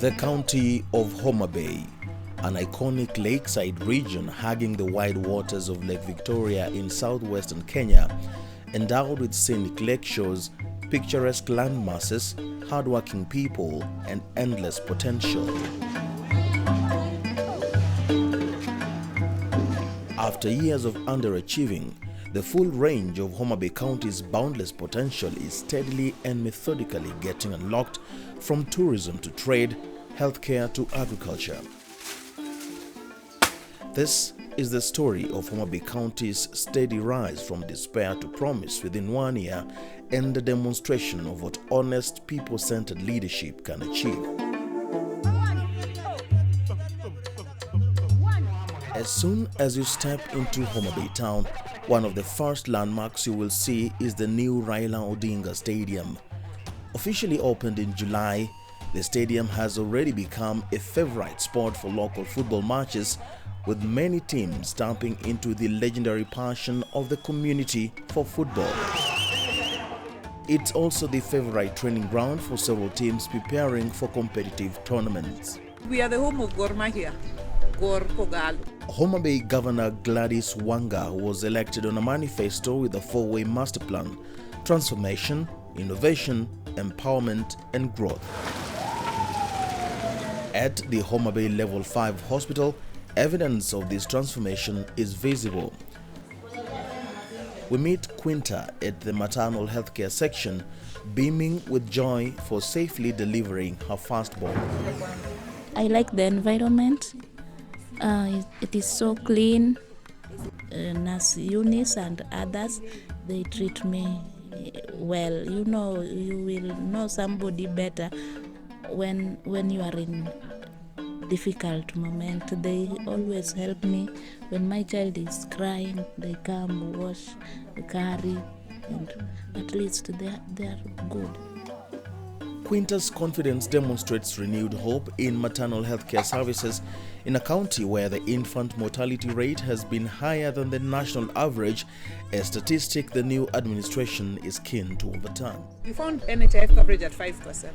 The county of Homabay, an iconic lakeside region hugging the wide waters of Lake Victoria in southwestern Kenya, endowed with scenic lake shores, picturesque landmasses, hardworking people, and endless potential. After years of underachieving, the full range of Homabay County's boundless potential is steadily and methodically getting unlocked, from tourism to trade, healthcare to agriculture. This is the story of Homabay County's steady rise from despair to promise within 1 year, and the demonstration of what honest, people-centered leadership can achieve. As soon as you step into Homabay town, one of the first landmarks you will see is the new Raila Odinga Stadium. Officially opened in July, the stadium has already become a favorite spot for local football matches, with many teams tapping into the legendary passion of the community for football. It's also the favorite training ground for several teams preparing for competitive tournaments. We are the home of Gor Mahia, Gor Kogalo. Homabay Governor Gladys Wanga was elected on a manifesto with a four-way master plan: transformation, innovation, empowerment, and growth. At the Homabay Level 5 hospital, evidence of this transformation is visible. We meet Quinta at the maternal healthcare section, beaming with joy for safely delivering her firstborn. I like the environment. It is so clean. Nurse Eunice and others, they treat me well. You know, you will know somebody better when you are in difficult moment. They always help me. When my child is crying, they come, wash, carry, and at least they are good. Quinta's confidence demonstrates renewed hope in maternal healthcare services in a county where the infant mortality rate has been higher than the national average, a statistic the new administration is keen to overturn. We found NHIF coverage at 5%.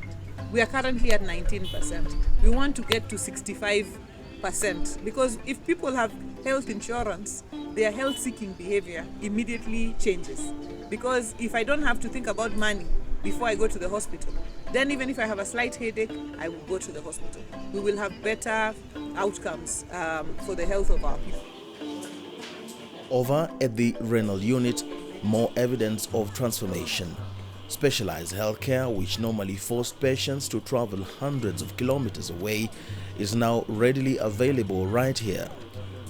We are currently at 19%. We want to get to 65%, because if people have health insurance, their health-seeking behavior immediately changes. Because if I don't have to think about money before I go to the hospital, then even if I have a slight headache, I will go to the hospital. We will have better outcomes for the health of our people. Over at the renal unit, more evidence of transformation. Specialized healthcare, which normally forced patients to travel hundreds of kilometers away, is now readily available right here.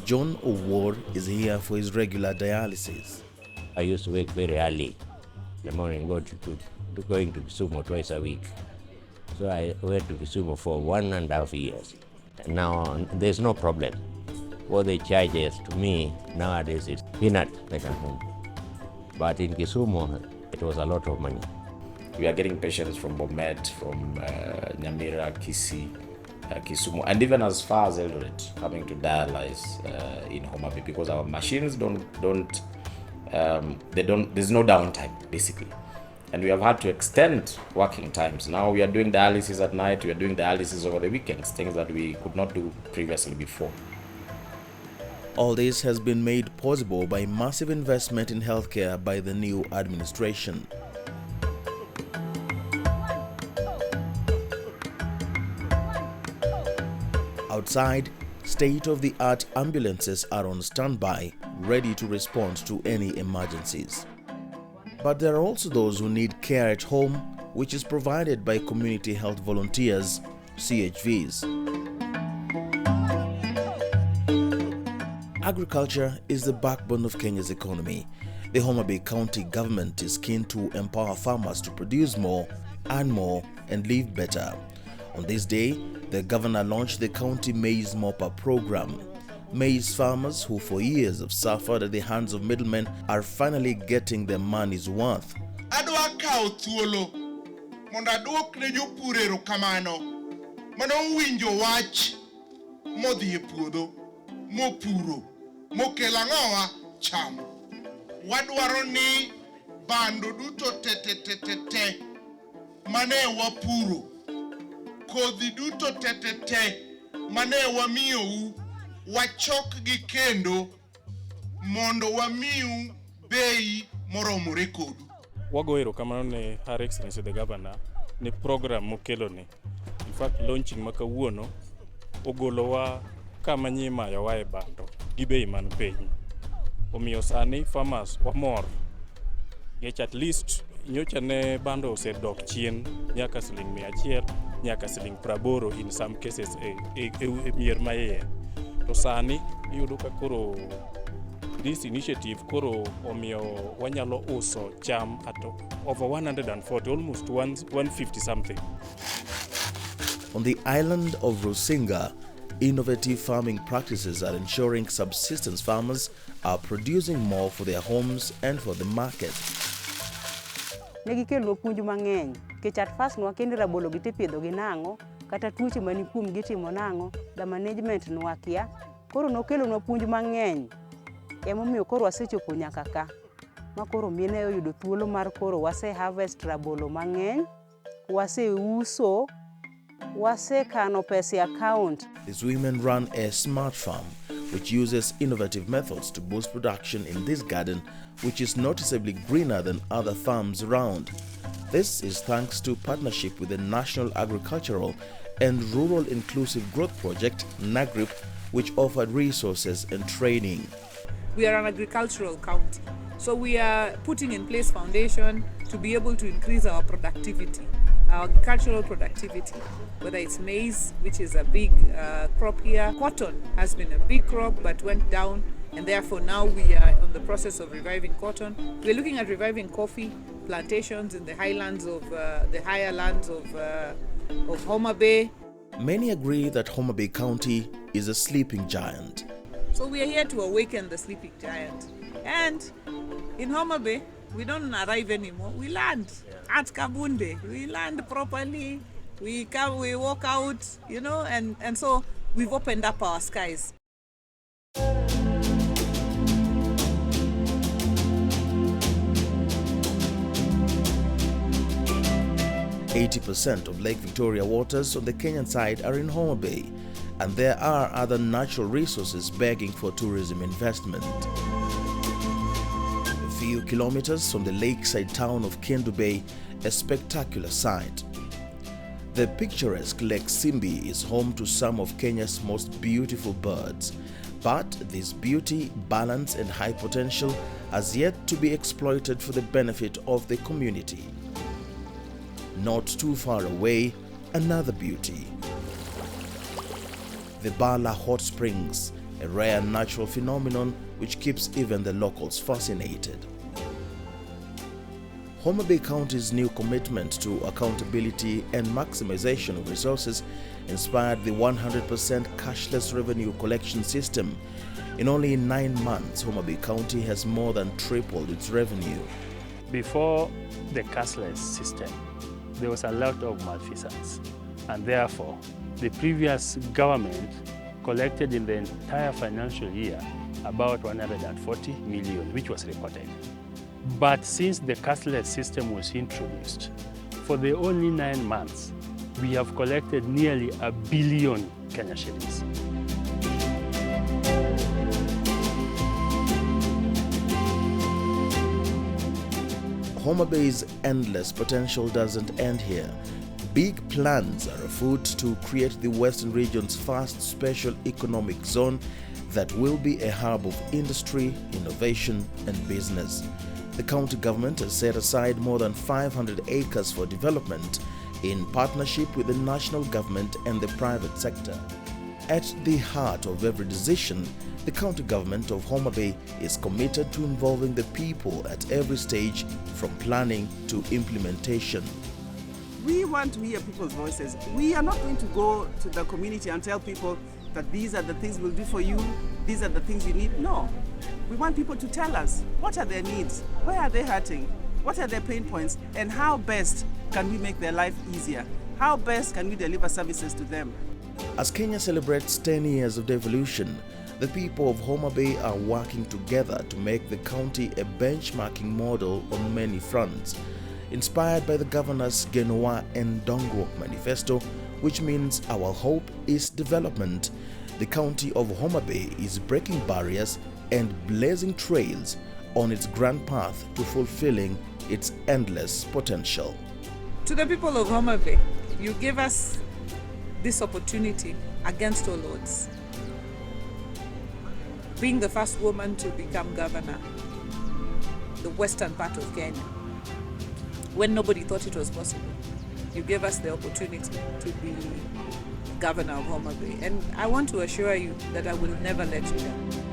John O'Ward is here for his regular dialysis. I used to wake very early in the morning, going to Kisumu twice a week. So I went to Kisumu for 1.5 years. And now there's no problem. What they charge to me nowadays is peanut like at home. But in Kisumu, it was a lot of money. We are getting patients from Bomet, from Nyamira, Kisii, Kisumu, and even as far as Eldoret coming to dialyze in Homabay, because our machines there's no downtime basically. And we have had to extend working times. Now we are doing dialysis at night, we are doing dialysis over the weekends, things that we could not do previously before. All this has been made possible by massive investment in healthcare by the new administration. Outside, state-of-the-art ambulances are on standby, ready to respond to any emergencies. But there are also those who need care at home, which is provided by community health volunteers, CHVs. Agriculture is the backbone of Kenya's economy. The Homabay County government is keen to empower farmers to produce more, earn more, and live better. On this day, the governor launched the County Maize Mopper program. Maize farmers who for years have suffered at the hands of middlemen are finally getting their money's worth. Adwa kao thuolo mondo aduok ne jopur erokamano mano winjo wach modhi e puodho mopuro mokelo ang'owa cham. Wadwaro ni bando duto te mane wapuro kodhi duto te mane wamiyou wachok gi kendo mondo wamiu bei moromore kodu. Wago erokamano ne Her Excellency the Governor ne program mokeloni. In fact, launching makawuono ogolowa kama nyimayowa e bando gi bei man piny. Omiyo sani farmers wamor. Nikech at least nyocha ne bando osedok chien nyaka $100 nyaka $80 in some cases e mier maiye. To sani iyudo ka koro this initiative koro omiyo wanyalo uso cham at over 140, almost 150 something. On the island of Rusinga, innovative farming practices are ensuring subsistence farmers are producing more for their homes and for the market. Negi kelo puonj mang'eny ke chat fast nwa kendi rabolo gite pidho gi nango kata tuoche mani kuom gitimo nango da management nwa kia koro no kelo nwa puonj mang'eny emomiyo koro wasechopo nyaka ka ma koro miene yudo thuolo mar koro wase harvest rabolo mang'eny wase uso wase kano pesa account. These women run a smart farm which uses innovative methods to boost production in this garden, which is noticeably greener than other farms around. This is thanks to partnership with the National Agricultural and Rural Inclusive Growth Project, NAGRIP, which offered resources and training. We are an agricultural county, so we are putting in place foundation to be able to increase our productivity, our agricultural productivity, whether it's maize, which is a big crop here. Cotton has been a big crop but went down, and therefore now we are on the process of reviving cotton. We're looking at reviving coffee plantations in the highlands of the higher lands of Homabay. Many agree that Homabay County is a sleeping giant. So we are here to awaken the sleeping giant. And in Homabay, we don't arrive anymore. We land at Kabunde. We land properly. We come, we walk out, you know, and so we've opened up our skies. 80% of Lake Victoria waters on the Kenyan side are in Homabay, and there are other natural resources begging for tourism investment. A few kilometers from the lakeside town of Kendu Bay, a spectacular sight. The picturesque Lake Simbi is home to some of Kenya's most beautiful birds, but this beauty, balance and high potential has yet to be exploited for the benefit of the community. Not too far away, another beauty. The Bala Hot Springs, a rare natural phenomenon which keeps even the locals fascinated. Homabay County's new commitment to accountability and maximization of resources inspired the 100% cashless revenue collection system. In only 9 months, Homabay County has more than tripled its revenue. Before the cashless system, there was a lot of malfeasance, and therefore the previous government collected in the entire financial year about 140 million, which was reported. But since the cashless system was introduced, for the only 9 months, we have collected nearly $1 billion Kenya shillings. Homabay's endless potential doesn't end here. Big plans are afoot to create the Western region's first special economic zone that will be a hub of industry, innovation, and business. The county government has set aside more than 500 acres for development in partnership with the national government and the private sector. At the heart of every decision, the county government of Homabay is committed to involving the people at every stage, from planning to implementation. We want to hear people's voices. We are not going to go to the community and tell people that these are the things we'll do for you, these are the things you need. No. We want people to tell us what are their needs, where are they hurting, what are their pain points, and how best can we make their life easier? How best can we deliver services to them? As Kenya celebrates 10 years of devolution, the people of Homabay are working together to make the county a benchmarking model on many fronts. Inspired by the governor's Genoa and Dongwok manifesto, which means our hope is development. The county of Homabay is breaking barriers and blazing trails on its grand path to fulfilling its endless potential. To the people of Homabay, you gave us this opportunity against all odds. Being the first woman to become governor, the western part of Kenya, when nobody thought it was possible, you gave us the opportunity to be governor of Homabay. And I want to assure you that I will never let you down.